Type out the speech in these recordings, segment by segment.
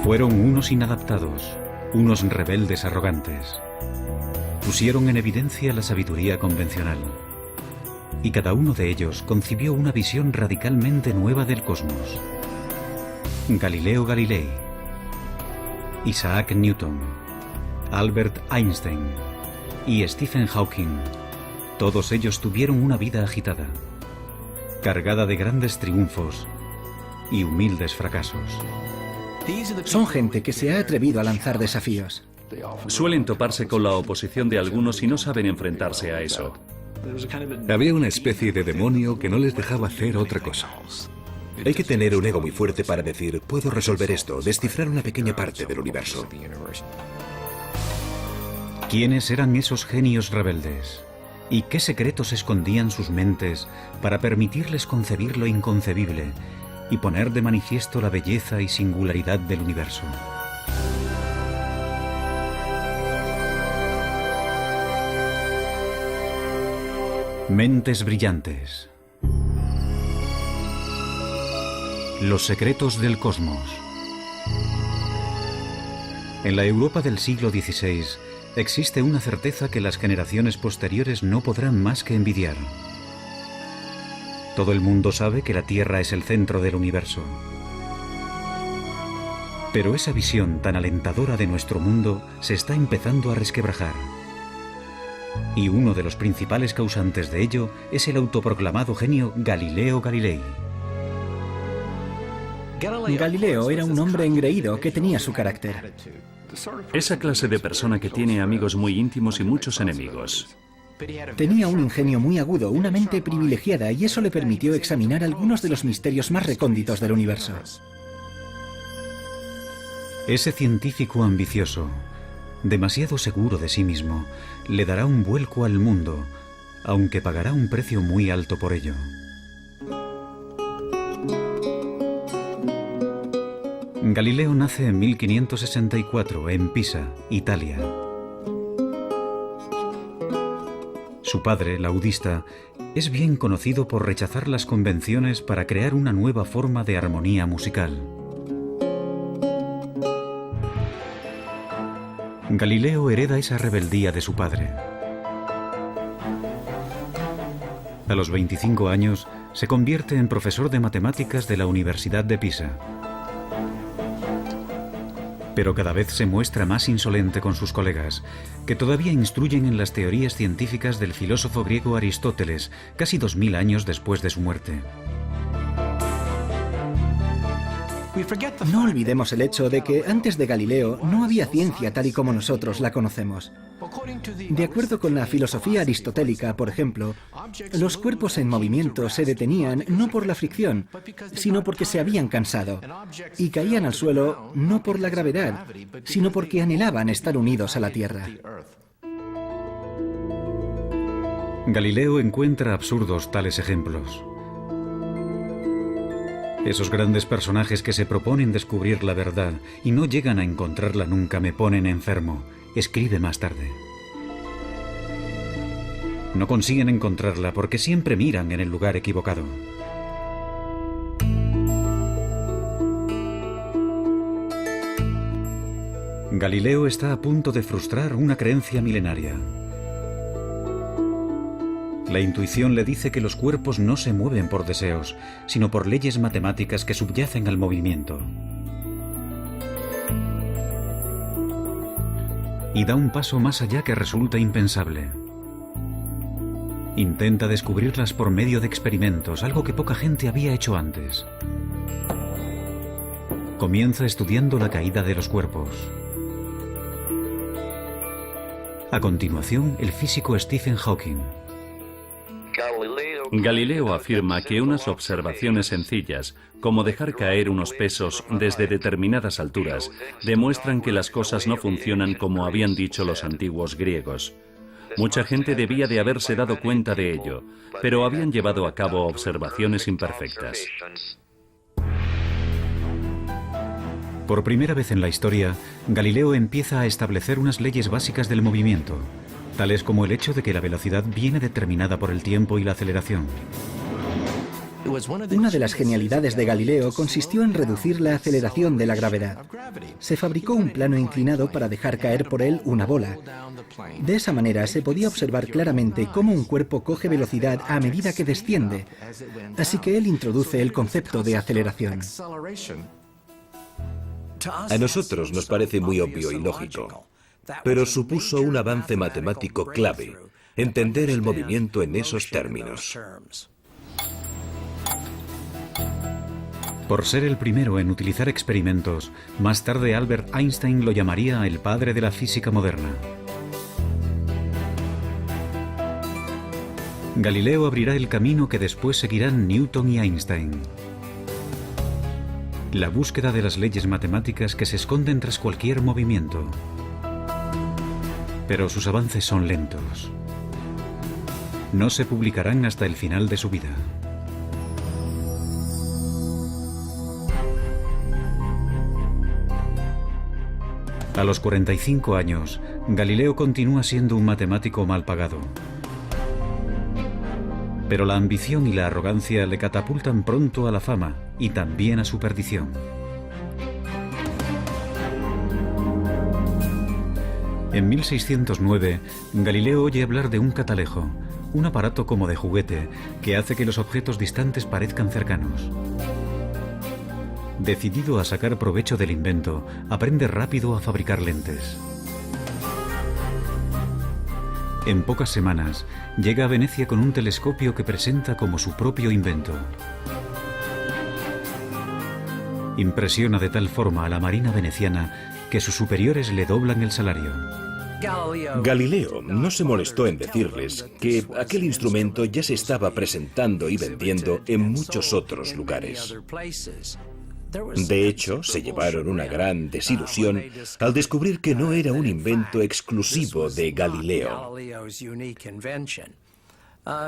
Fueron unos inadaptados, unos rebeldes arrogantes. Pusieron en evidencia la sabiduría convencional. Y cada uno de ellos concibió una visión radicalmente nueva del cosmos. Galileo Galilei, Isaac Newton, Albert Einstein y Stephen Hawking. Todos ellos tuvieron una vida agitada, cargada de grandes triunfos y humildes fracasos. Son gente que se ha atrevido a lanzar desafíos. Suelen toparse con la oposición de algunos y no saben enfrentarse a eso. Había una especie de demonio que no les dejaba hacer otra cosa. Hay que tener un ego muy fuerte para decir, puedo resolver esto, descifrar una pequeña parte del universo. ¿Quiénes eran esos genios rebeldes? ¿Y qué secretos escondían sus mentes para permitirles concebir lo inconcebible y poner de manifiesto la belleza y singularidad del universo? Mentes brillantes. Los secretos del cosmos. En la Europa del siglo XVI existe una certeza que las generaciones posteriores no podrán más que envidiar. Todo el mundo sabe que la Tierra es el centro del universo. Pero esa visión tan alentadora de nuestro mundo se está empezando a resquebrajar. Y uno de los principales causantes de ello es el autoproclamado genio Galileo Galilei. Galileo era un hombre engreído que tenía su carácter. Esa clase de persona que tiene amigos muy íntimos y muchos enemigos. Tenía un ingenio muy agudo, una mente privilegiada, y eso le permitió examinar algunos de los misterios más recónditos del universo. Ese científico ambicioso, demasiado seguro de sí mismo, le dará un vuelco al mundo, aunque pagará un precio muy alto por ello. Galileo nace en 1564 en Pisa, Italia. Su padre, laudista, es bien conocido por rechazar las convenciones para crear una nueva forma de armonía musical. Galileo hereda esa rebeldía de su padre. A los 25 años se convierte en profesor de matemáticas de la Universidad de Pisa. Pero cada vez se muestra más insolente con sus colegas, que todavía instruyen en las teorías científicas del filósofo griego Aristóteles, casi 2000 años después de su muerte. No olvidemos el hecho de que antes de Galileo no había ciencia tal y como nosotros la conocemos. De acuerdo con la filosofía aristotélica, por ejemplo, los cuerpos en movimiento se detenían no por la fricción, sino porque se habían cansado, y caían al suelo no por la gravedad, sino porque anhelaban estar unidos a la Tierra. Galileo encuentra absurdos tales ejemplos. Esos grandes personajes que se proponen descubrir la verdad y no llegan a encontrarla nunca me ponen enfermo, escribe más tarde. No consiguen encontrarla porque siempre miran en el lugar equivocado. Galileo está a punto de frustrar una creencia milenaria. La intuición le dice que los cuerpos no se mueven por deseos, sino por leyes matemáticas que subyacen al movimiento. Y da un paso más allá que resulta impensable. Intenta descubrirlas por medio de experimentos, algo que poca gente había hecho antes. Comienza estudiando la caída de los cuerpos. A continuación, el físico Stephen Hawking. Galileo afirma que unas observaciones sencillas, como dejar caer unos pesos desde determinadas alturas, demuestran que las cosas no funcionan como habían dicho los antiguos griegos. Mucha gente debía de haberse dado cuenta de ello, pero habían llevado a cabo observaciones imperfectas. Por primera vez en la historia, Galileo empieza a establecer unas leyes básicas del movimiento, tales como el hecho de que la velocidad viene determinada por el tiempo y la aceleración. Una de las genialidades de Galileo consistió en reducir la aceleración de la gravedad. Se fabricó un plano inclinado para dejar caer por él una bola. De esa manera se podía observar claramente cómo un cuerpo coge velocidad a medida que desciende. Así que él introduce el concepto de aceleración. A nosotros nos parece muy obvio y lógico, pero supuso un avance matemático clave, entender el movimiento en esos términos. Por ser el primero en utilizar experimentos, más tarde Albert Einstein lo llamaría el padre de la física moderna. Galileo abrirá el camino que después seguirán Newton y Einstein. La búsqueda de las leyes matemáticas que se esconden tras cualquier movimiento. Pero sus avances son lentos. No se publicarán hasta el final de su vida. A los 45 años, Galileo continúa siendo un matemático mal pagado. Pero la ambición y la arrogancia le catapultan pronto a la fama y también a su perdición. En 1609, Galileo oye hablar de un catalejo, un aparato como de juguete que hace que los objetos distantes parezcan cercanos. Decidido a sacar provecho del invento, aprende rápido a fabricar lentes. En pocas semanas, llega a Venecia con un telescopio que presenta como su propio invento. Impresiona de tal forma a la marina veneciana que sus superiores le doblan el salario. Galileo no se molestó en decirles que aquel instrumento ya se estaba presentando y vendiendo en muchos otros lugares. De hecho, se llevaron una gran desilusión al descubrir que no era un invento exclusivo de Galileo.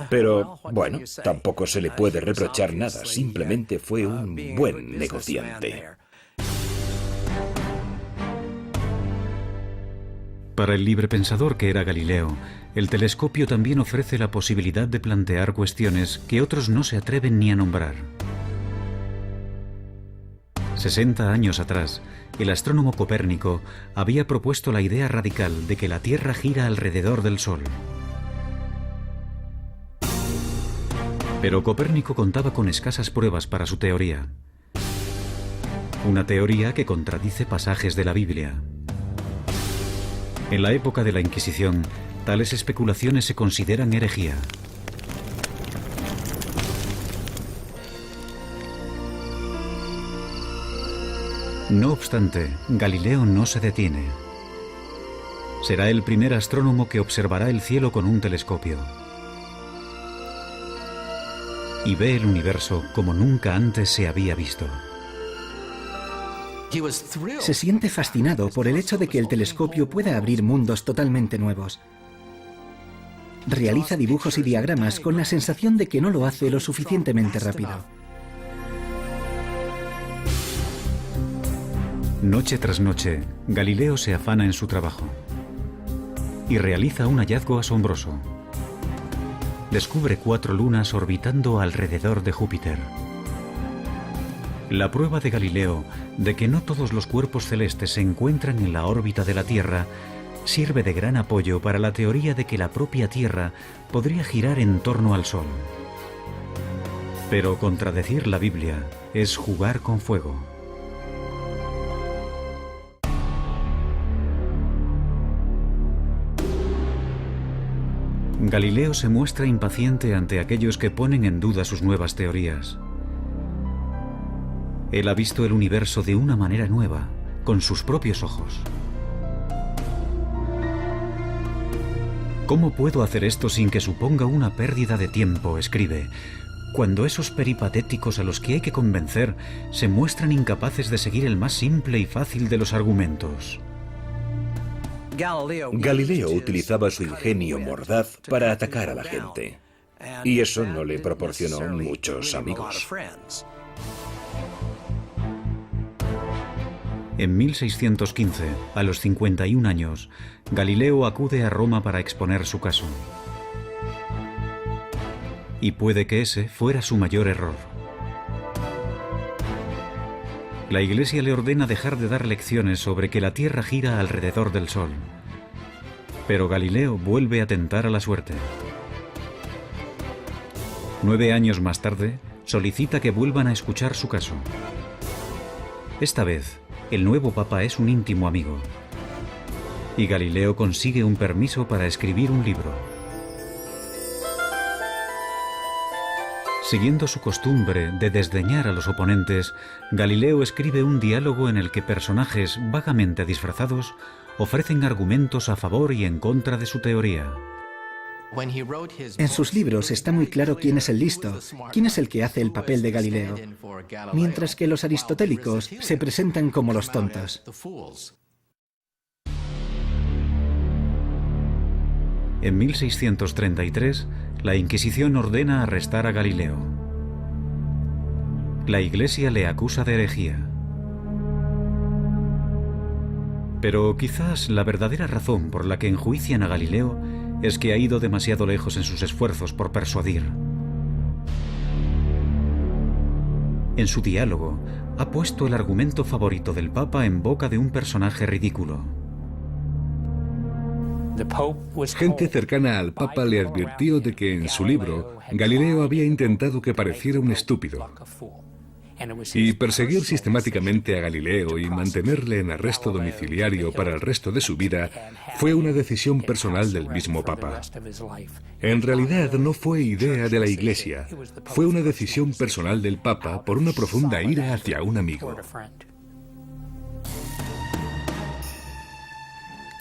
Pero, bueno, tampoco se le puede reprochar nada, simplemente fue un buen negociante. Para el librepensador que era Galileo, el telescopio también ofrece la posibilidad de plantear cuestiones que otros no se atreven ni a nombrar. 60 años atrás, el astrónomo Copérnico había propuesto la idea radical de que la Tierra gira alrededor del Sol. Pero Copérnico contaba con escasas pruebas para su teoría. Una teoría que contradice pasajes de la Biblia. En la época de la Inquisición, tales especulaciones se consideran herejía. No obstante, Galileo no se detiene. Será el primer astrónomo que observará el cielo con un telescopio. Y ve el universo como nunca antes se había visto. Se siente fascinado por el hecho de que el telescopio pueda abrir mundos totalmente nuevos. Realiza dibujos y diagramas con la sensación de que no lo hace lo suficientemente rápido. Noche tras noche, Galileo se afana en su trabajo y realiza un hallazgo asombroso. Descubre 4 lunas orbitando alrededor de Júpiter. La prueba de Galileo de que no todos los cuerpos celestes se encuentran en la órbita de la Tierra sirve de gran apoyo para la teoría de que la propia Tierra podría girar en torno al Sol. Pero contradecir la Biblia es jugar con fuego. Galileo se muestra impaciente ante aquellos que ponen en duda sus nuevas teorías. Él ha visto el universo de una manera nueva, con sus propios ojos. ¿Cómo puedo hacer esto sin que suponga una pérdida de tiempo?, escribe, cuando esos peripatéticos a los que hay que convencer se muestran incapaces de seguir el más simple y fácil de los argumentos. Galileo utilizaba su ingenio mordaz para atacar a la gente, y eso no le proporcionó muchos amigos. En 1615, a los 51 años, Galileo acude a Roma para exponer su caso. Y puede que ese fuera su mayor error. La Iglesia le ordena dejar de dar lecciones sobre que la Tierra gira alrededor del Sol. Pero Galileo vuelve a tentar a la suerte. 9 años más tarde, solicita que vuelvan a escuchar su caso. Esta vez, el nuevo papa es un íntimo amigo. Y Galileo consigue un permiso para escribir un libro. Siguiendo su costumbre de desdeñar a los oponentes, Galileo escribe un diálogo en el que personajes vagamente disfrazados ofrecen argumentos a favor y en contra de su teoría. En sus libros está muy claro quién es el listo, quién es el que hace el papel de Galileo, mientras que los aristotélicos se presentan como los tontos. En 1633, la Inquisición ordena arrestar a Galileo. La Iglesia le acusa de herejía. Pero quizás la verdadera razón por la que enjuician a Galileo es que ha ido demasiado lejos en sus esfuerzos por persuadir. En su diálogo, ha puesto el argumento favorito del Papa en boca de un personaje ridículo. Gente cercana al Papa le advirtió de que en su libro Galileo había intentado que pareciera un estúpido. Y perseguir sistemáticamente a Galileo y mantenerle en arresto domiciliario para el resto de su vida fue una decisión personal del mismo Papa. En realidad no fue idea de la Iglesia, fue una decisión personal del Papa por una profunda ira hacia un amigo.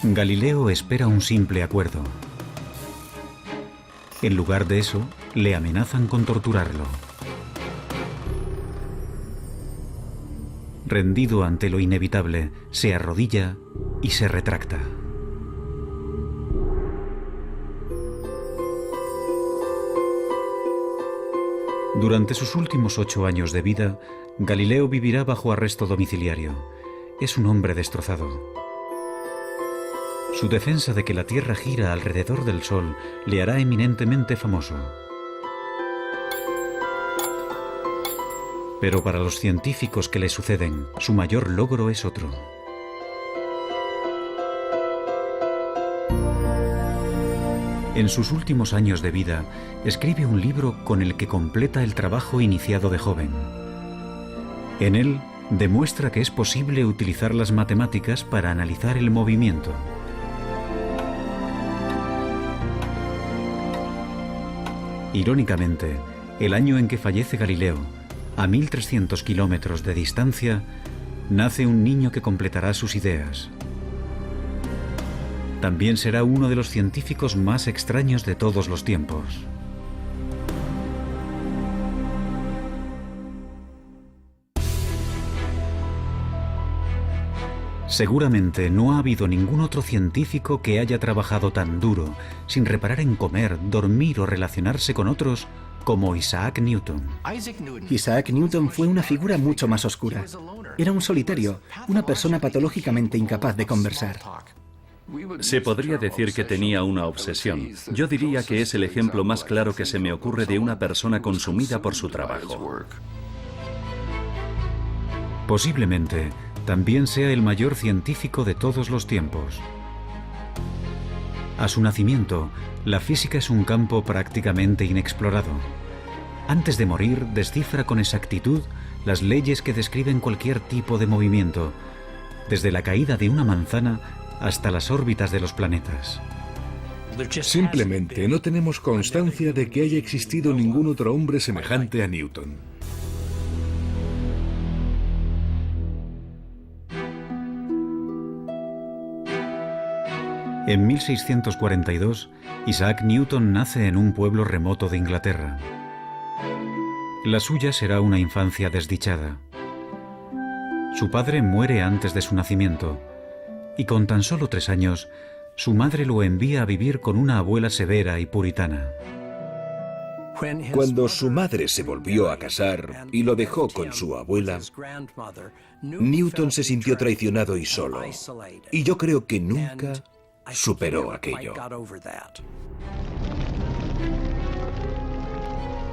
Galileo espera un simple acuerdo. En lugar de eso, le amenazan con torturarlo. Rendido ante lo inevitable, se arrodilla y se retracta. Durante sus últimos 8 años de vida, Galileo vivirá bajo arresto domiciliario. Es un hombre destrozado. Su defensa de que la Tierra gira alrededor del Sol le hará eminentemente famoso. Pero para los científicos que le suceden, su mayor logro es otro. En sus últimos años de vida, escribe un libro con el que completa el trabajo iniciado de joven. En él, demuestra que es posible utilizar las matemáticas para analizar el movimiento. Irónicamente, el año en que fallece Galileo, a 1300 kilómetros de distancia, nace un niño que completará sus ideas. También será uno de los científicos más extraños de todos los tiempos. Seguramente no ha habido ningún otro científico que haya trabajado tan duro, sin reparar en comer, dormir o relacionarse con otros, como Isaac Newton. Isaac Newton fue una figura mucho más oscura. Era un solitario, una persona patológicamente incapaz de conversar. Se podría decir que tenía una obsesión. Yo diría que es el ejemplo más claro que se me ocurre de una persona consumida por su trabajo. Posiblemente también sea el mayor científico de todos los tiempos. A su nacimiento, la física es un campo prácticamente inexplorado. Antes de morir, descifra con exactitud las leyes que describen cualquier tipo de movimiento, desde la caída de una manzana hasta las órbitas de los planetas. Simplemente no tenemos constancia de que haya existido ningún otro hombre semejante a Newton. En 1642, Isaac Newton nace en un pueblo remoto de Inglaterra. La suya será una infancia desdichada. Su padre muere antes de su nacimiento, y con tan solo 3 años, su madre lo envía a vivir con una abuela severa y puritana. Cuando su madre se volvió a casar y lo dejó con su abuela, Newton se sintió traicionado y solo, y yo creo que nunca superó aquello.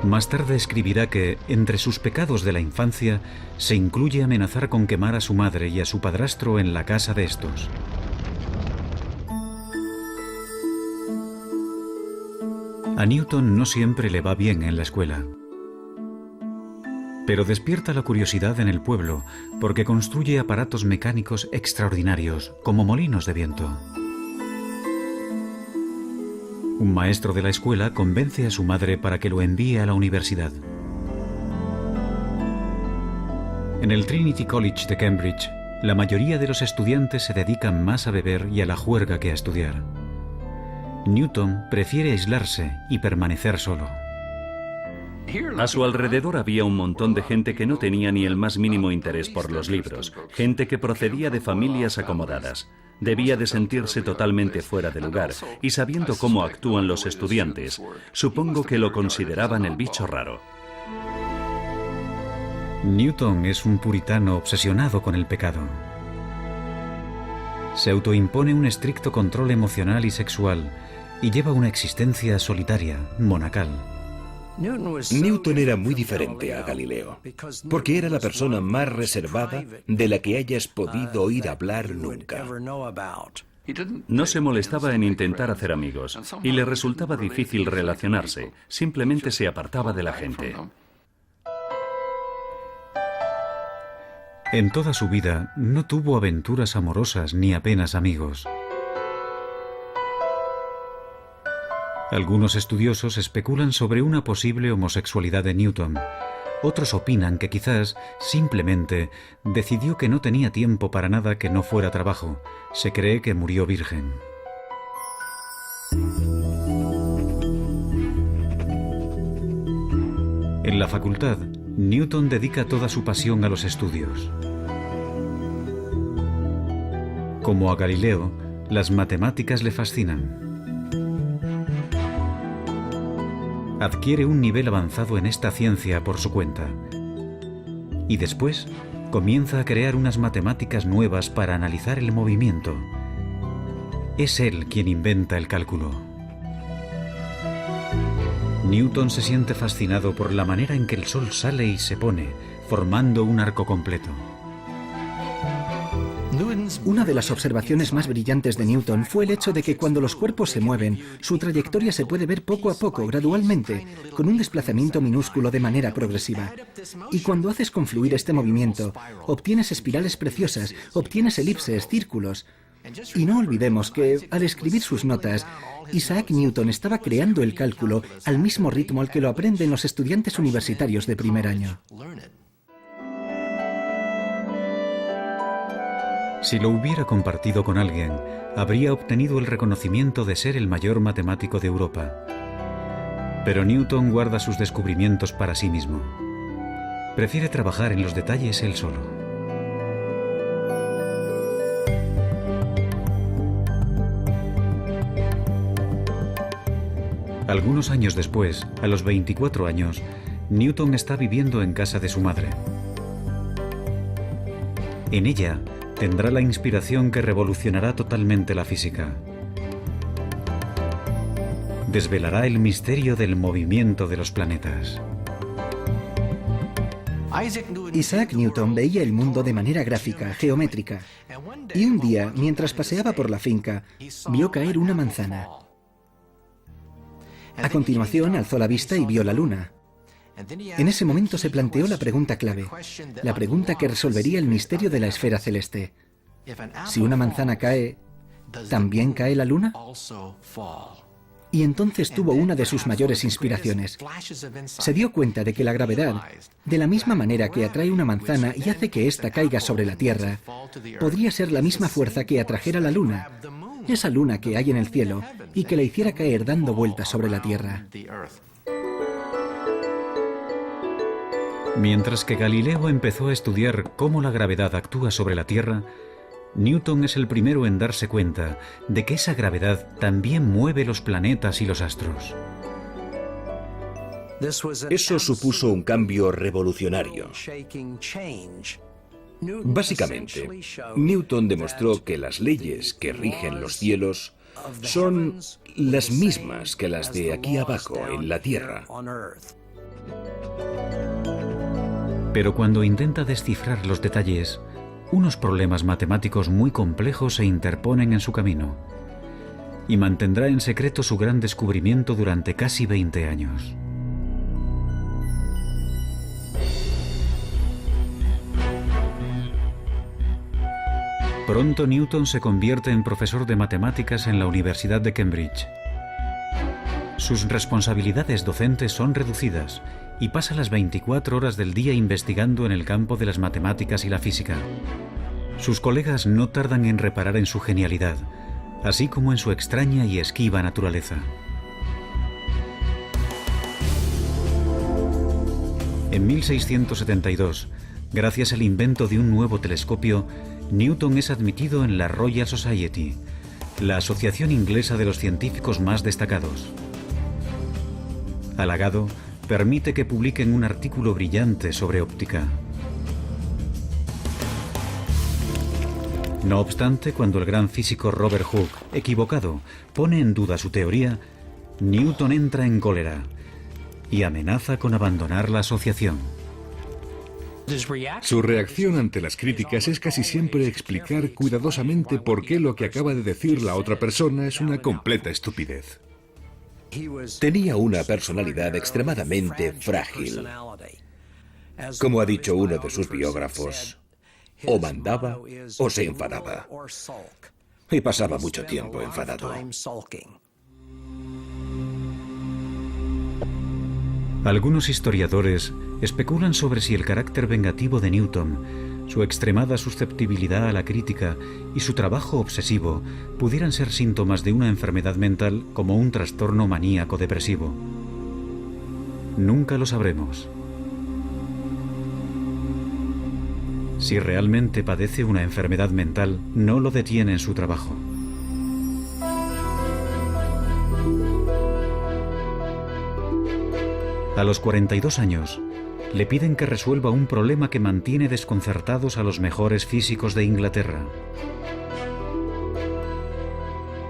Más tarde escribirá que, entre sus pecados de la infancia, se incluye amenazar con quemar a su madre y a su padrastro en la casa de estos. A Newton no siempre le va bien en la escuela. Pero despierta la curiosidad en el pueblo porque construye aparatos mecánicos extraordinarios, como molinos de viento. Un maestro de la escuela convence a su madre para que lo envíe a la universidad. En el Trinity College de Cambridge, la mayoría de los estudiantes se dedican más a beber y a la juerga que a estudiar. Newton prefiere aislarse y permanecer solo. A su alrededor había un montón de gente que no tenía ni el más mínimo interés por los libros, gente que procedía de familias acomodadas. Debía de sentirse totalmente fuera de lugar, y sabiendo cómo actúan los estudiantes, supongo que lo consideraban el bicho raro. Newton es un puritano obsesionado con el pecado. Se autoimpone un estricto control emocional y sexual y lleva una existencia solitaria, monacal. Newton era muy diferente a Galileo, porque era la persona más reservada de la que hayas podido oír hablar nunca. No se molestaba en intentar hacer amigos, y le resultaba difícil relacionarse, simplemente se apartaba de la gente. En toda su vida no tuvo aventuras amorosas ni apenas amigos. Algunos estudiosos especulan sobre una posible homosexualidad de Newton. Otros opinan que quizás, simplemente, decidió que no tenía tiempo para nada que no fuera trabajo. Se cree que murió virgen. En la facultad, Newton dedica toda su pasión a los estudios. Como a Galileo, las matemáticas le fascinan. Adquiere un nivel avanzado en esta ciencia por su cuenta. Y después comienza a crear unas matemáticas nuevas para analizar el movimiento. Es él quien inventa el cálculo. Newton se siente fascinado por la manera en que el Sol sale y se pone, formando un arco completo. Una de las observaciones más brillantes de Newton fue el hecho de que cuando los cuerpos se mueven, su trayectoria se puede ver poco a poco, gradualmente, con un desplazamiento minúsculo de manera progresiva. Y cuando haces confluir este movimiento, obtienes espirales preciosas, obtienes elipses, círculos. Y no olvidemos que, al escribir sus notas, Isaac Newton estaba creando el cálculo al mismo ritmo al que lo aprenden los estudiantes universitarios de primer año. Si lo hubiera compartido con alguien, habría obtenido el reconocimiento de ser el mayor matemático de Europa. Pero Newton guarda sus descubrimientos para sí mismo. Prefiere trabajar en los detalles él solo. Algunos años después, a los 24 años, Newton está viviendo en casa de su madre. En ella, tendrá la inspiración que revolucionará totalmente la física. Desvelará el misterio del movimiento de los planetas. Isaac Newton veía el mundo de manera gráfica, geométrica. Y un día, mientras paseaba por la finca, vio caer una manzana. A continuación, alzó la vista y vio la luna. En ese momento se planteó la pregunta clave, la pregunta que resolvería el misterio de la esfera celeste. Si una manzana cae, ¿también cae la luna? Y entonces tuvo una de sus mayores inspiraciones. Se dio cuenta de que la gravedad, de la misma manera que atrae una manzana y hace que ésta caiga sobre la Tierra, podría ser la misma fuerza que atrajera la luna, esa luna que hay en el cielo, y que la hiciera caer dando vueltas sobre la Tierra. Mientras que Galileo empezó a estudiar cómo la gravedad actúa sobre la Tierra, Newton es el primero en darse cuenta de que esa gravedad también mueve los planetas y los astros. Eso supuso un cambio revolucionario. Básicamente, Newton demostró que las leyes que rigen los cielos son las mismas que las de aquí abajo en la Tierra. Pero cuando intenta descifrar los detalles, unos problemas matemáticos muy complejos se interponen en su camino y mantendrá en secreto su gran descubrimiento durante casi 20 años. Pronto Newton se convierte en profesor de matemáticas en la Universidad de Cambridge. Sus responsabilidades docentes son reducidas y pasa las 24 horas del día investigando en el campo de las matemáticas y la física. Sus colegas no tardan en reparar en su genialidad, así como en su extraña y esquiva naturaleza. En 1672, gracias al invento de un nuevo telescopio, Newton es admitido en la Royal Society, la asociación inglesa de los científicos más destacados. Halagado, permite que publiquen un artículo brillante sobre óptica. No obstante, cuando el gran físico Robert Hooke, equivocado, pone en duda su teoría, Newton entra en cólera y amenaza con abandonar la asociación. Su reacción ante las críticas es casi siempre explicar cuidadosamente por qué lo que acaba de decir la otra persona es una completa estupidez. Tenía una personalidad extremadamente frágil. Como ha dicho uno de sus biógrafos, o mandaba o se enfadaba. Y pasaba mucho tiempo enfadado. Algunos historiadores especulan sobre si el carácter vengativo de Newton, su extremada susceptibilidad a la crítica y su trabajo obsesivo pudieran ser síntomas de una enfermedad mental como un trastorno maníaco-depresivo. Nunca lo sabremos. Si realmente padece una enfermedad mental, no lo detiene en su trabajo. A los 42 años, le piden que resuelva un problema que mantiene desconcertados a los mejores físicos de Inglaterra.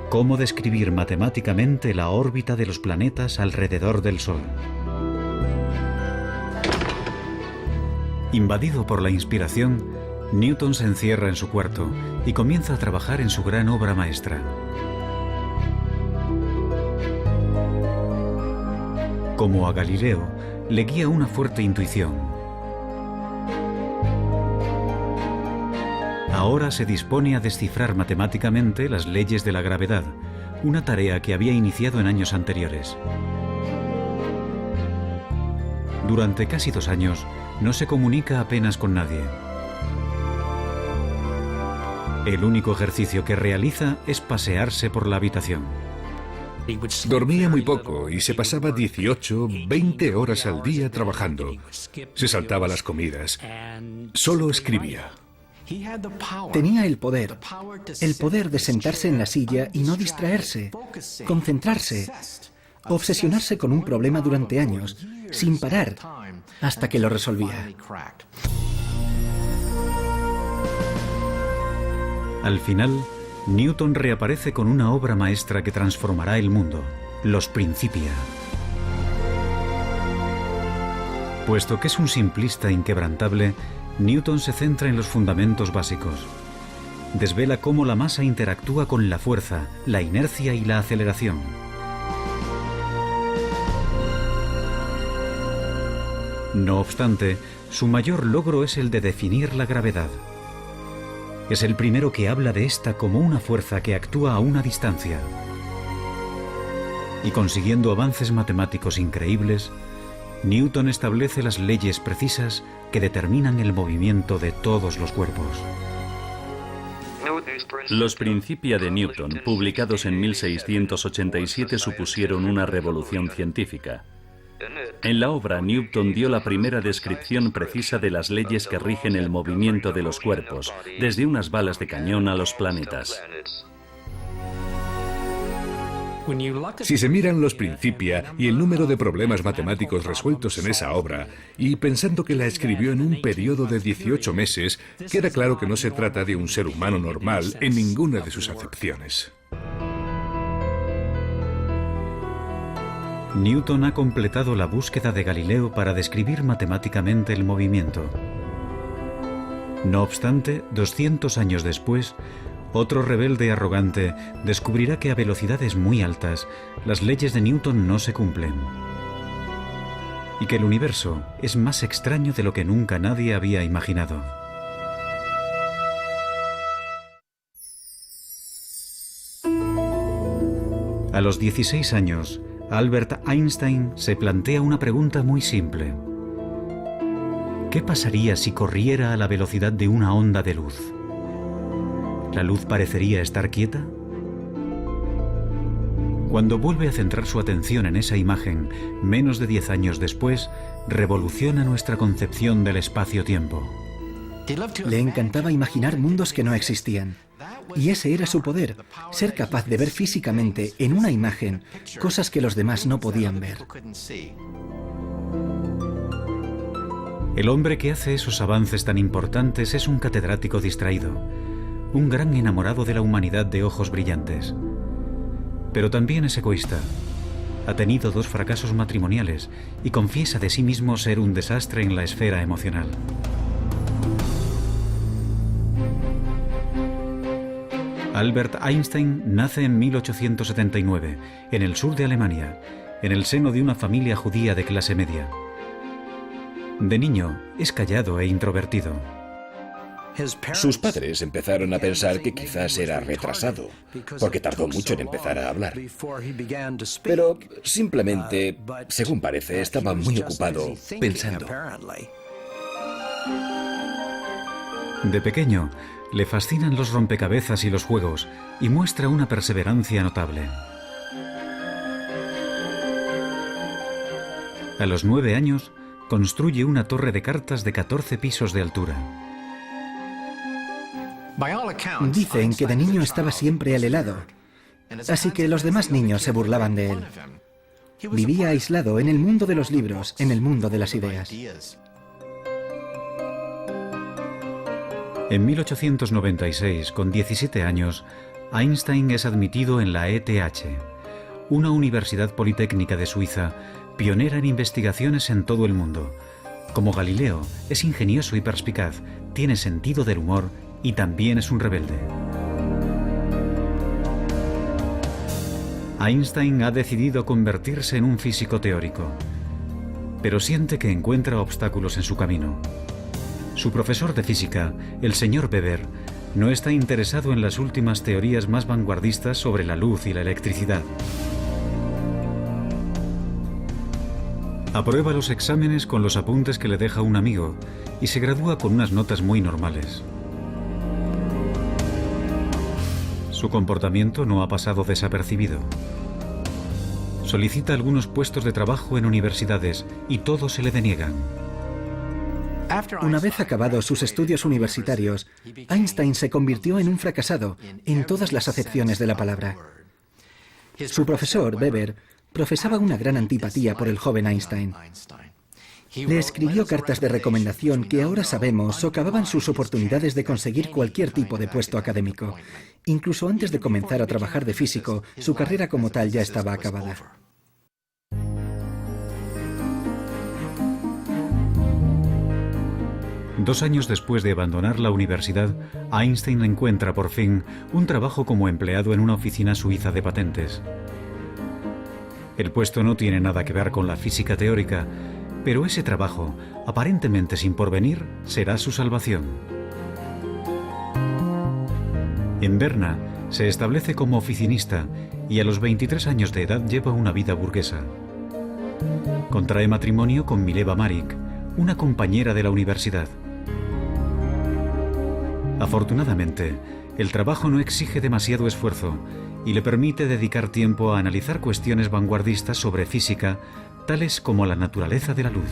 ¿Cómo describir matemáticamente la órbita de los planetas alrededor del Sol? Invadido por la inspiración, Newton se encierra en su cuarto y comienza a trabajar en su gran obra maestra. Como a Galileo, le guía una fuerte intuición. Ahora se dispone a descifrar matemáticamente las leyes de la gravedad, una tarea que había iniciado en años anteriores. Durante casi 2 años, no se comunica apenas con nadie. El único ejercicio que realiza es pasearse por la habitación. Dormía muy poco y se pasaba 18, 20 horas al día trabajando. Se saltaba las comidas. Solo escribía. Tenía el poder de sentarse en la silla y no distraerse, concentrarse, obsesionarse con un problema durante años, sin parar, hasta que lo resolvía. Al final, Newton reaparece con una obra maestra que transformará el mundo, Los Principia. Puesto que es un simplista inquebrantable, Newton se centra en los fundamentos básicos. Desvela cómo la masa interactúa con la fuerza, la inercia y la aceleración. No obstante, su mayor logro es el de definir la gravedad. Es el primero que habla de esta como una fuerza que actúa a una distancia. Y consiguiendo avances matemáticos increíbles, Newton establece las leyes precisas que determinan el movimiento de todos los cuerpos. Los Principia de Newton, publicados en 1687, supusieron una revolución científica. En la obra, Newton dio la primera descripción precisa de las leyes que rigen el movimiento de los cuerpos, desde unas balas de cañón a los planetas. Si se miran los Principia y el número de problemas matemáticos resueltos en esa obra, y pensando que la escribió en un periodo de 18 meses, queda claro que no se trata de un ser humano normal en ninguna de sus acepciones. Newton ha completado la búsqueda de Galileo para describir matemáticamente el movimiento. No obstante, 200 años después, otro rebelde arrogante descubrirá que a velocidades muy altas las leyes de Newton no se cumplen y que el universo es más extraño de lo que nunca nadie había imaginado. A los 16 años, Albert Einstein se plantea una pregunta muy simple. ¿Qué pasaría si corriera a la velocidad de una onda de luz? ¿La luz parecería estar quieta? Cuando vuelve a centrar su atención en esa imagen, menos de 10 años después, revoluciona nuestra concepción del espacio-tiempo. Le encantaba imaginar mundos que no existían. Y ese era su poder, ser capaz de ver físicamente en una imagen cosas que los demás no podían ver. El hombre que hace esos avances tan importantes es un catedrático distraído, un gran enamorado de la humanidad de ojos brillantes. Pero también es egoísta. Ha tenido 2 fracasos matrimoniales y confiesa de sí mismo ser un desastre en la esfera emocional. Albert Einstein nace en 1879, en el sur de Alemania, en el seno de una familia judía de clase media. De niño, es callado e introvertido. Sus padres empezaron a pensar que quizás era retrasado, porque tardó mucho en empezar a hablar. Pero simplemente, según parece, estaba muy ocupado pensando. De pequeño, le fascinan los rompecabezas y los juegos, y muestra una perseverancia notable. A los 9 años, construye una torre de cartas de 14 pisos de altura. Dicen que de niño estaba siempre al helado, así que los demás niños se burlaban de él. Vivía aislado en el mundo de los libros, en el mundo de las ideas. En 1896, con 17 años, Einstein es admitido en la ETH, una universidad politécnica de Suiza, pionera en investigaciones en todo el mundo. Como Galileo, es ingenioso y perspicaz, tiene sentido del humor y también es un rebelde. Einstein ha decidido convertirse en un físico teórico, pero siente que encuentra obstáculos en su camino. Su profesor de física, el señor Weber, no está interesado en las últimas teorías más vanguardistas sobre la luz y la electricidad. Aprueba los exámenes con los apuntes que le deja un amigo y se gradúa con unas notas muy normales. Su comportamiento no ha pasado desapercibido. Solicita algunos puestos de trabajo en universidades y todos se le deniegan. Una vez acabados sus estudios universitarios, Einstein se convirtió en un fracasado en todas las acepciones de la palabra. Su profesor, Weber, profesaba una gran antipatía por el joven Einstein. Le escribió cartas de recomendación que ahora sabemos socavaban sus oportunidades de conseguir cualquier tipo de puesto académico. Incluso antes de comenzar a trabajar de físico, su carrera como tal ya estaba acabada. Dos años después de abandonar la universidad, Einstein encuentra por fin un trabajo como empleado en una oficina suiza de patentes. El puesto no tiene nada que ver con la física teórica, pero ese trabajo, aparentemente sin porvenir, será su salvación. En Berna se establece como oficinista y a los 23 años de edad lleva una vida burguesa. Contrae matrimonio con Mileva Marik, una compañera de la universidad. Afortunadamente, el trabajo no exige demasiado esfuerzo y le permite dedicar tiempo a analizar cuestiones vanguardistas sobre física, tales como la naturaleza de la luz.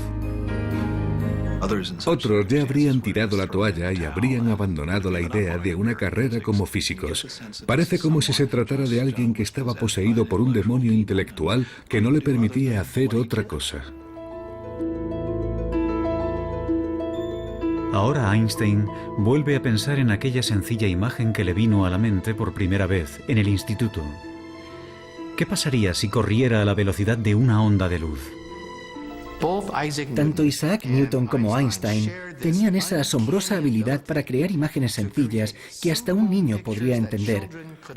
Otros ya habrían tirado la toalla y habrían abandonado la idea de una carrera como físicos. Parece como si se tratara de alguien que estaba poseído por un demonio intelectual que no le permitía hacer otra cosa. Ahora Einstein vuelve a pensar en aquella sencilla imagen que le vino a la mente por primera vez en el instituto. ¿Qué pasaría si corriera a la velocidad de una onda de luz? Tanto Isaac Newton como Einstein tenían esa asombrosa habilidad para crear imágenes sencillas que hasta un niño podría entender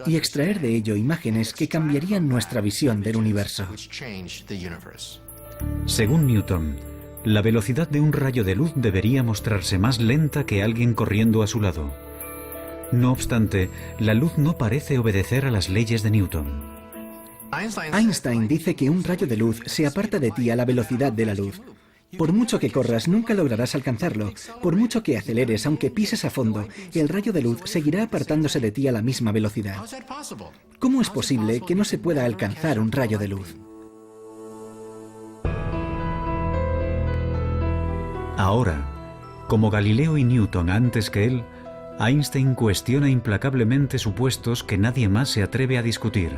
y extraer de ello imágenes que cambiarían nuestra visión del universo. Según Newton, la velocidad de un rayo de luz debería mostrarse más lenta que alguien corriendo a su lado. No obstante, la luz no parece obedecer a las leyes de Newton. Einstein dice que un rayo de luz se aparta de ti a la velocidad de la luz. Por mucho que corras, nunca lograrás alcanzarlo. Por mucho que aceleres, aunque pises a fondo, el rayo de luz seguirá apartándose de ti a la misma velocidad. ¿Cómo es posible que no se pueda alcanzar un rayo de luz? Ahora, como Galileo y Newton antes que él, Einstein cuestiona implacablemente supuestos que nadie más se atreve a discutir.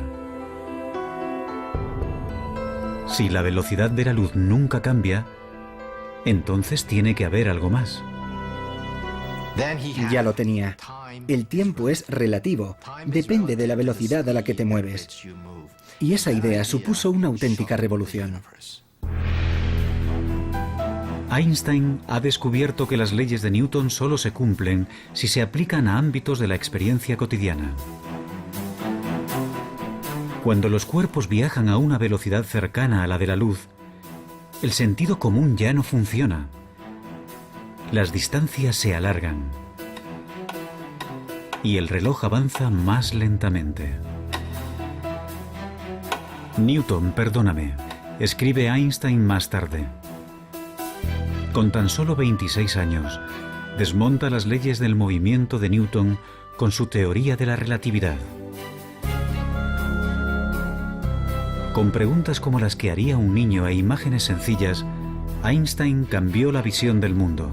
Si la velocidad de la luz nunca cambia, entonces tiene que haber algo más. Ya lo tenía. El tiempo es relativo, depende de la velocidad a la que te mueves. Y esa idea supuso una auténtica revolución. Einstein ha descubierto que las leyes de Newton solo se cumplen si se aplican a ámbitos de la experiencia cotidiana. Cuando los cuerpos viajan a una velocidad cercana a la de la luz, el sentido común ya no funciona. Las distancias se alargan y el reloj avanza más lentamente. Newton, perdóname, escribe Einstein más tarde. Con tan solo 26 años, desmonta las leyes del movimiento de Newton con su teoría de la relatividad. Con preguntas como las que haría un niño e imágenes sencillas, Einstein cambió la visión del mundo.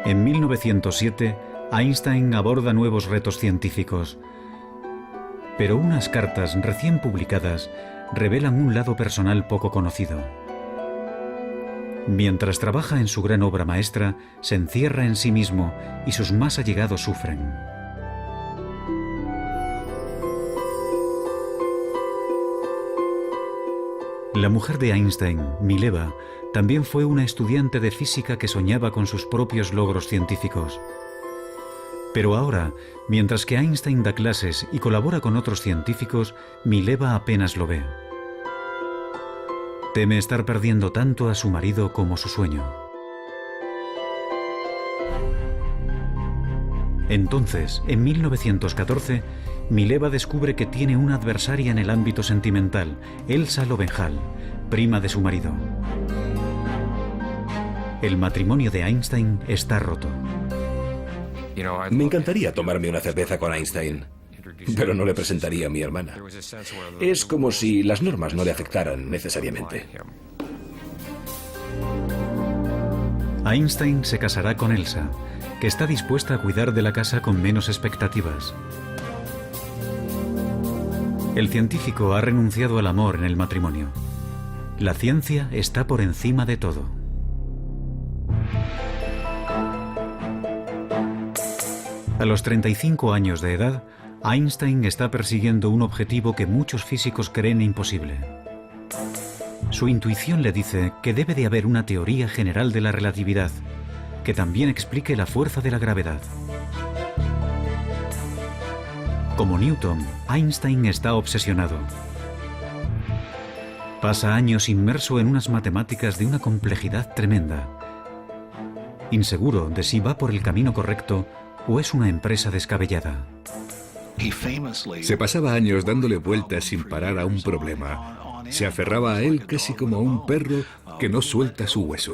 En 1907, Einstein aborda nuevos retos científicos. Pero unas cartas recién publicadas revelan un lado personal poco conocido. Mientras trabaja en su gran obra maestra, se encierra en sí mismo y sus más allegados sufren. La mujer de Einstein, Mileva, también fue una estudiante de física que soñaba con sus propios logros científicos. Pero ahora, mientras que Einstein da clases y colabora con otros científicos, Mileva apenas lo ve. Teme estar perdiendo tanto a su marido como su sueño. Entonces, en 1914, Mileva descubre que tiene una adversaria en el ámbito sentimental, Elsa Lowenthal, prima de su marido. El matrimonio de Einstein está roto. Me encantaría tomarme una cerveza con Einstein, pero no le presentaría a mi hermana. Es como si las normas no le afectaran necesariamente. Einstein se casará con Elsa, que está dispuesta a cuidar de la casa con menos expectativas. El científico ha renunciado al amor en el matrimonio. La ciencia está por encima de todo. A los 35 años de edad, Einstein está persiguiendo un objetivo que muchos físicos creen imposible. Su intuición le dice que debe de haber una teoría general de la relatividad, que también explique la fuerza de la gravedad. Como Newton, Einstein está obsesionado. Pasa años inmerso en unas matemáticas de una complejidad tremenda. Inseguro de si va por el camino correcto o es una empresa descabellada. Se pasaba años dándole vueltas sin parar a un problema. Se aferraba a él casi como a un perro que no suelta su hueso.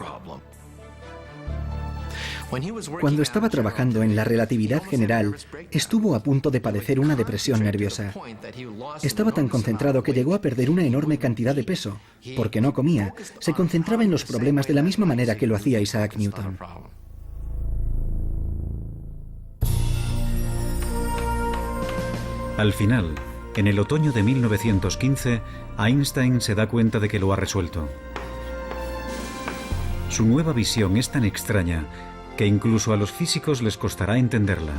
Cuando estaba trabajando en la relatividad general, estuvo a punto de padecer una depresión nerviosa. Estaba tan concentrado que llegó a perder una enorme cantidad de peso. Porque no comía, se concentraba en los problemas de la misma manera que lo hacía Isaac Newton. Al final, en el otoño de 1915, Einstein se da cuenta de que lo ha resuelto. Su nueva visión es tan extraña que incluso a los físicos les costará entenderla.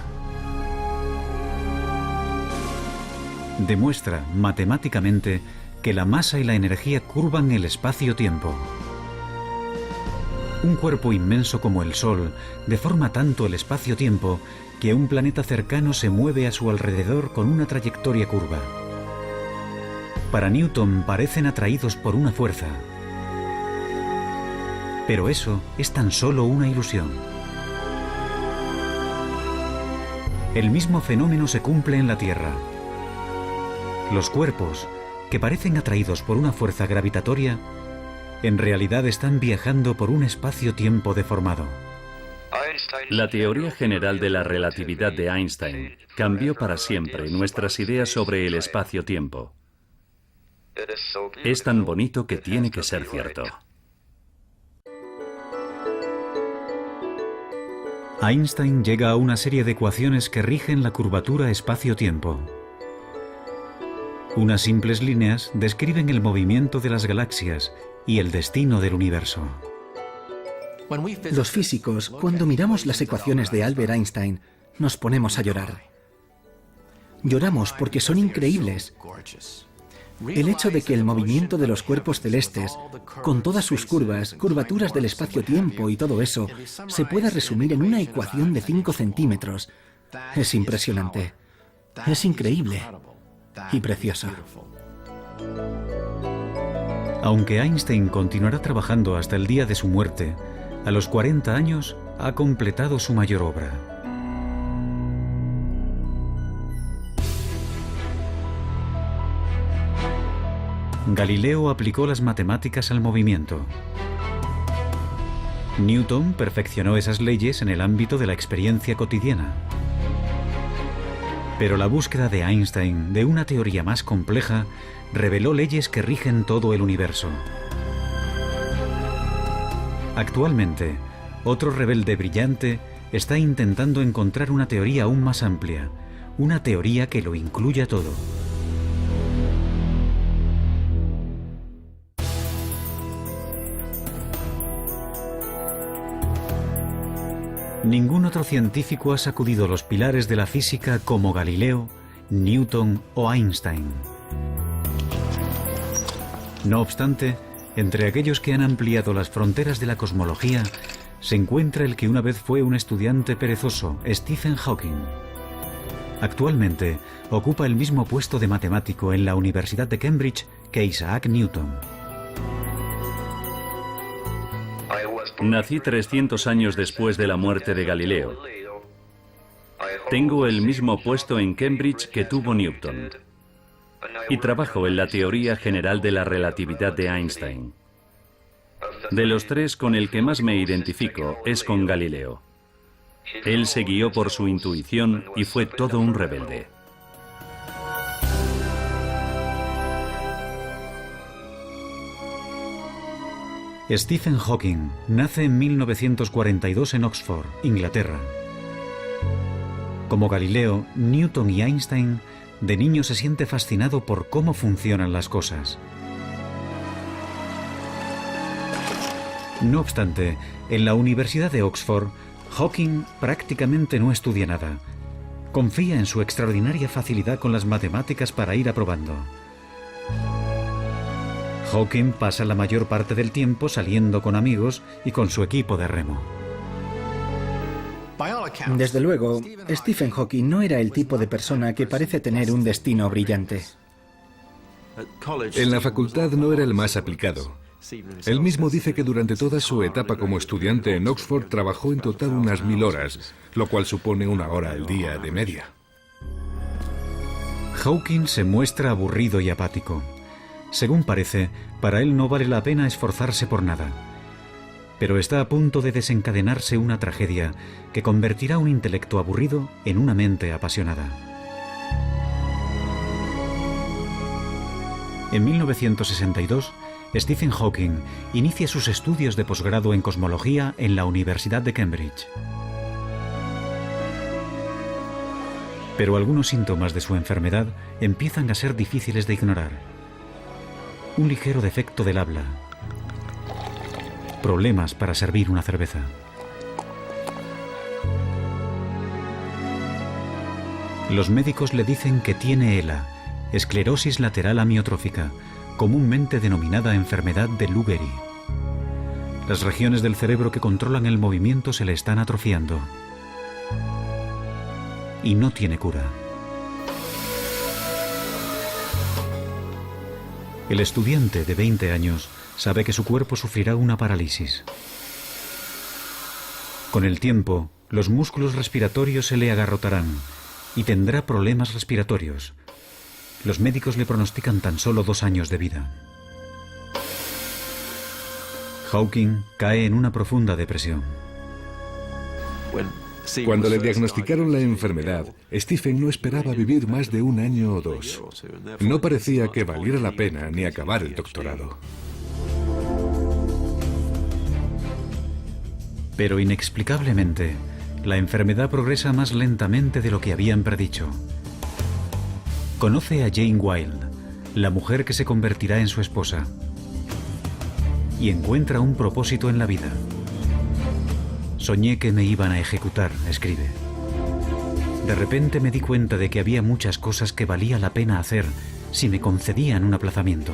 Demuestra matemáticamente que la masa y la energía curvan el espacio-tiempo. Un cuerpo inmenso como el Sol deforma tanto el espacio-tiempo que un planeta cercano se mueve a su alrededor con una trayectoria curva. Para Newton parecen atraídos por una fuerza. Pero eso es tan solo una ilusión. El mismo fenómeno se cumple en la Tierra. Los cuerpos, que parecen atraídos por una fuerza gravitatoria, en realidad están viajando por un espacio-tiempo deformado. La teoría general de la relatividad de Einstein cambió para siempre nuestras ideas sobre el espacio-tiempo. Es tan bonito que tiene que ser cierto. Einstein llega a una serie de ecuaciones que rigen la curvatura espacio-tiempo. Unas simples líneas describen el movimiento de las galaxias y el destino del universo. Los físicos, cuando miramos las ecuaciones de Albert Einstein, nos ponemos a llorar. Lloramos porque son increíbles. El hecho de que el movimiento de los cuerpos celestes, con todas sus curvas, curvaturas del espacio-tiempo y todo eso, se pueda resumir en una ecuación de 5 centímetros, es impresionante. Es increíble y precioso. Aunque Einstein continuará trabajando hasta el día de su muerte, a los 40 años ha completado su mayor obra. Galileo aplicó las matemáticas al movimiento. Newton perfeccionó esas leyes en el ámbito de la experiencia cotidiana. Pero la búsqueda de Einstein de una teoría más compleja reveló leyes que rigen todo el universo. Actualmente, otro rebelde brillante está intentando encontrar una teoría aún más amplia, una teoría que lo incluya todo. Ningún otro científico ha sacudido los pilares de la física como Galileo, Newton o Einstein. No obstante, entre aquellos que han ampliado las fronteras de la cosmología, se encuentra el que una vez fue un estudiante perezoso, Stephen Hawking. Actualmente, ocupa el mismo puesto de matemático en la Universidad de Cambridge que Isaac Newton. Nací 300 años después de la muerte de Galileo. Tengo el mismo puesto en Cambridge que tuvo Newton. Y trabajo en la teoría general de la relatividad de Einstein. De los tres, con el que más me identifico es con Galileo. Él se guió por su intuición y fue todo un rebelde. Stephen Hawking nace en 1942 en Oxford, Inglaterra. Como Galileo, Newton y Einstein, de niño se siente fascinado por cómo funcionan las cosas. No obstante, en la Universidad de Oxford, Hawking prácticamente no estudia nada. Confía en su extraordinaria facilidad con las matemáticas para ir aprobando. Hawking pasa la mayor parte del tiempo saliendo con amigos y con su equipo de remo. Desde luego, Stephen Hawking no era el tipo de persona que parece tener un destino brillante. En la facultad no era el más aplicado. Él mismo dice que durante toda su etapa como estudiante en Oxford trabajó en total unas 1000 horas, lo cual supone 1 hora al día de media. Hawking se muestra aburrido y apático. Según parece, para él no vale la pena esforzarse por nada. Pero está a punto de desencadenarse una tragedia que convertirá un intelecto aburrido en una mente apasionada. En 1962, Stephen Hawking inicia sus estudios de posgrado en cosmología en la Universidad de Cambridge. Pero algunos síntomas de su enfermedad empiezan a ser difíciles de ignorar. Un ligero defecto del habla, problemas para servir una cerveza. Los médicos le dicen que tiene ELA, esclerosis lateral amiotrófica, comúnmente denominada enfermedad de Lou Gehrig. Las regiones del cerebro que controlan el movimiento se le están atrofiando. Y no tiene cura. El estudiante de 20 años sabe que su cuerpo sufrirá una parálisis. Con el tiempo, los músculos respiratorios se le agarrotarán y tendrá problemas respiratorios. Los médicos le pronostican tan solo 2 años de vida. Hawking cae en una profunda depresión. Cuando le diagnosticaron la enfermedad, Stephen no esperaba vivir más de 1 año o 2. No parecía que valiera la pena ni acabar el doctorado. Pero inexplicablemente, la enfermedad progresa más lentamente de lo que habían predicho. Conoce a Jane Wilde, la mujer que se convertirá en su esposa, y encuentra un propósito en la vida. Soñé que me iban a ejecutar, escribe. De repente me di cuenta de que había muchas cosas que valía la pena hacer si me concedían un aplazamiento.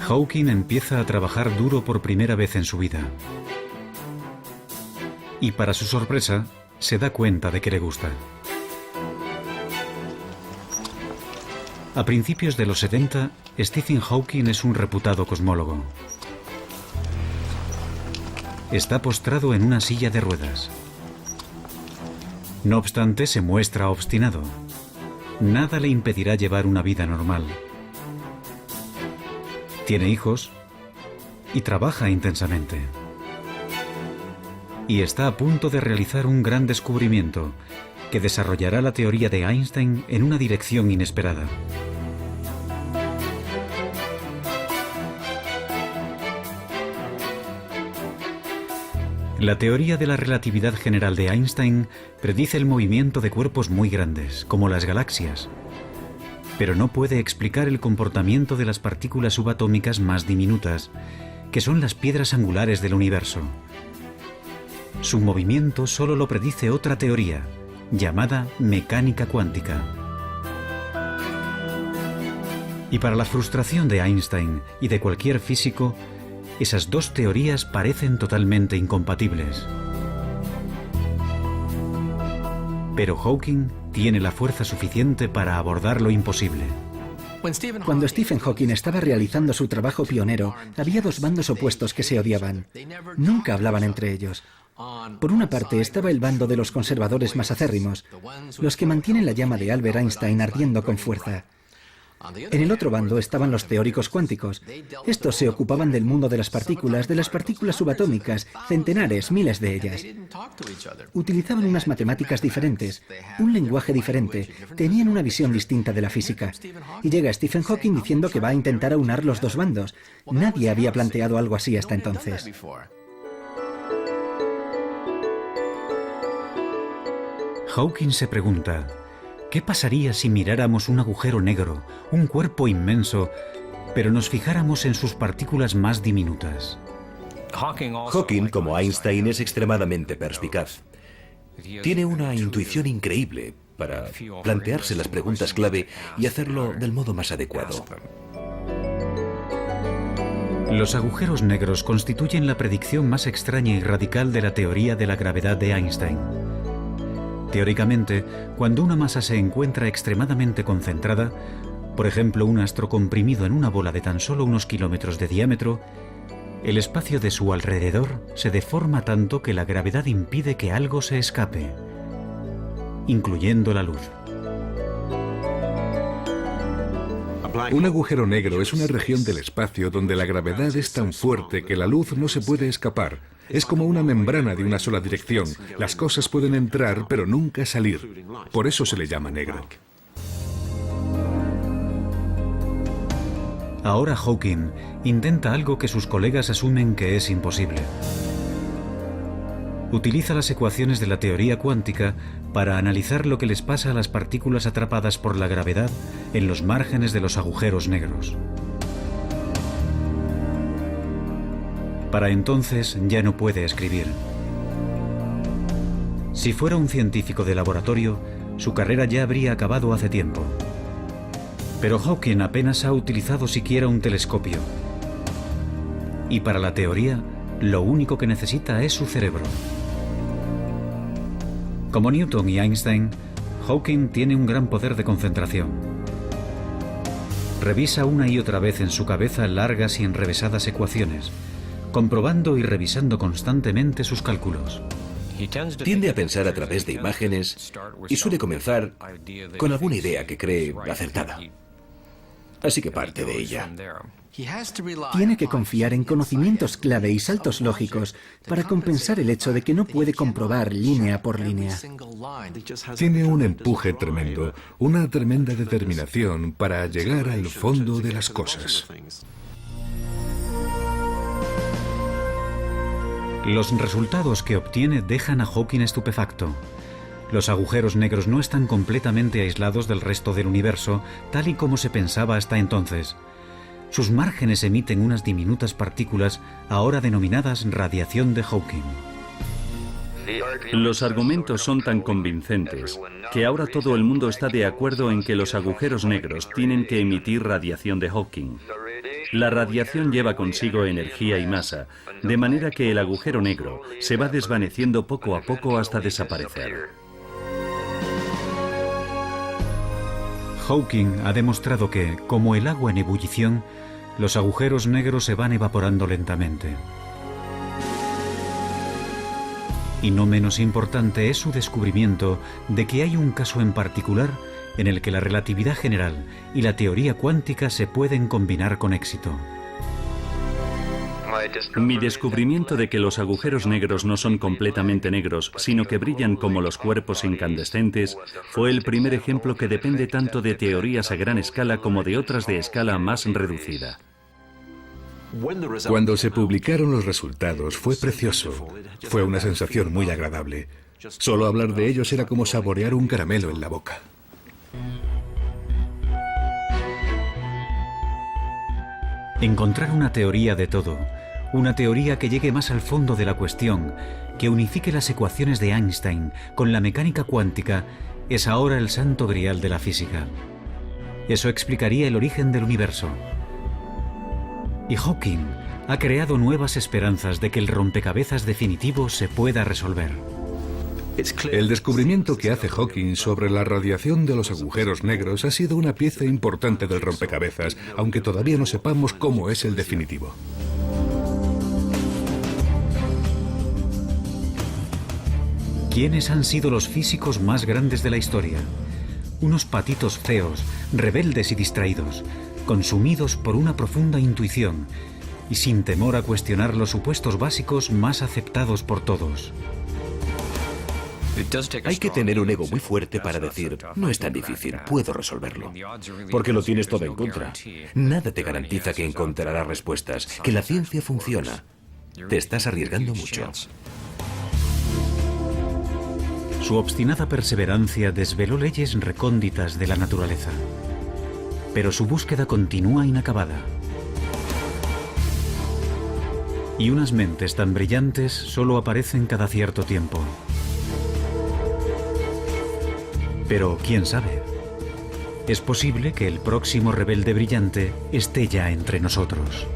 Hawking empieza a trabajar duro por primera vez en su vida. Y para su sorpresa, se da cuenta de que le gusta. A principios de los 70, Stephen Hawking es un reputado cosmólogo. Está postrado en una silla de ruedas. No obstante, se muestra obstinado. Nada le impedirá llevar una vida normal. Tiene hijos y trabaja intensamente. Y está a punto de realizar un gran descubrimiento que desarrollará la teoría de Einstein en una dirección inesperada. La teoría de la relatividad general de Einstein predice el movimiento de cuerpos muy grandes, como las galaxias, pero no puede explicar el comportamiento de las partículas subatómicas más diminutas, que son las piedras angulares del universo. Su movimiento solo lo predice otra teoría, llamada mecánica cuántica. Y para la frustración de Einstein y de cualquier físico, esas dos teorías parecen totalmente incompatibles. Pero Hawking tiene la fuerza suficiente para abordar lo imposible. Cuando Stephen Hawking estaba realizando su trabajo pionero, había 2 bandos opuestos que se odiaban. Nunca hablaban entre ellos. Por una parte estaba el bando de los conservadores más acérrimos, los que mantienen la llama de Albert Einstein ardiendo con fuerza. En el otro bando estaban los teóricos cuánticos. Estos se ocupaban del mundo de las partículas subatómicas, centenares, miles de ellas. Utilizaban unas matemáticas diferentes, un lenguaje diferente, tenían una visión distinta de la física. Y llega Stephen Hawking diciendo que va a intentar aunar los 2 bandos. Nadie había planteado algo así hasta entonces. Hawking se pregunta, ¿qué pasaría si miráramos un agujero negro, un cuerpo inmenso, pero nos fijáramos en sus partículas más diminutas? Hawking, como Einstein, es extremadamente perspicaz. Tiene una intuición increíble para plantearse las preguntas clave y hacerlo del modo más adecuado. Los agujeros negros constituyen la predicción más extraña y radical de la teoría de la gravedad de Einstein. Teóricamente, cuando una masa se encuentra extremadamente concentrada, por ejemplo un astro comprimido en una bola de tan solo unos kilómetros de diámetro, el espacio de su alrededor se deforma tanto que la gravedad impide que algo se escape, incluyendo la luz. Un agujero negro es una región del espacio donde la gravedad es tan fuerte que la luz no se puede escapar. Es como una membrana de una sola dirección. Las cosas pueden entrar, pero nunca salir. Por eso se le llama negro. Ahora Hawking intenta algo que sus colegas asumen que es imposible. Utiliza las ecuaciones de la teoría cuántica para analizar lo que les pasa a las partículas atrapadas por la gravedad en los márgenes de los agujeros negros. Para entonces ya no puede escribir. Si fuera un científico de laboratorio, su carrera ya habría acabado hace tiempo. Pero Hawking apenas ha utilizado siquiera un telescopio. Y para la teoría, lo único que necesita es su cerebro. Como Newton y Einstein, Hawking tiene un gran poder de concentración. Revisa una y otra vez en su cabeza largas y enrevesadas ecuaciones, comprobando y revisando constantemente sus cálculos. Tiende a pensar a través de imágenes y suele comenzar con alguna idea que cree acertada. Así que parte de ella. Tiene que confiar en conocimientos clave y saltos lógicos para compensar el hecho de que no puede comprobar línea por línea. Tiene un empuje tremendo, una tremenda determinación para llegar al fondo de las cosas. Los resultados que obtiene dejan a Hawking estupefacto. Los agujeros negros no están completamente aislados del resto del universo, tal y como se pensaba hasta entonces. Sus márgenes emiten unas diminutas partículas, ahora denominadas radiación de Hawking. Los argumentos son tan convincentes que ahora todo el mundo está de acuerdo en que los agujeros negros tienen que emitir radiación de Hawking. La radiación lleva consigo energía y masa, de manera que el agujero negro se va desvaneciendo poco a poco hasta desaparecer. Hawking ha demostrado que, como el agua en ebullición, los agujeros negros se van evaporando lentamente. Y no menos importante es su descubrimiento de que hay un caso en particular en el que la relatividad general y la teoría cuántica se pueden combinar con éxito. Mi descubrimiento de que los agujeros negros no son completamente negros, sino que brillan como los cuerpos incandescentes, fue el primer ejemplo que depende tanto de teorías a gran escala como de otras de escala más reducida. Cuando se publicaron los resultados fue precioso. Fue una sensación muy agradable. Solo hablar de ellos era como saborear un caramelo en la boca. Encontrar una teoría de todo, una teoría que llegue más al fondo de la cuestión, que unifique las ecuaciones de Einstein con la mecánica cuántica, es ahora el santo grial de la física. Eso explicaría el origen del universo. Y Hawking ha creado nuevas esperanzas de que el rompecabezas definitivo se pueda resolver. El descubrimiento que hace Hawking sobre la radiación de los agujeros negros ha sido una pieza importante del rompecabezas, aunque todavía no sepamos cómo es el definitivo. ¿Quiénes han sido los físicos más grandes de la historia? Unos patitos feos, rebeldes y distraídos, consumidos por una profunda intuición y sin temor a cuestionar los supuestos básicos más aceptados por todos. Hay que tener un ego muy fuerte para decir, no es tan difícil, puedo resolverlo. Porque lo tienes todo en contra. Nada te garantiza que encontrarás respuestas, que la ciencia funciona. Te estás arriesgando mucho. Su obstinada perseverancia desveló leyes recónditas de la naturaleza. Pero su búsqueda continúa inacabada. Y unas mentes tan brillantes solo aparecen cada cierto tiempo. Pero, ¿quién sabe? Es posible que el próximo rebelde brillante esté ya entre nosotros.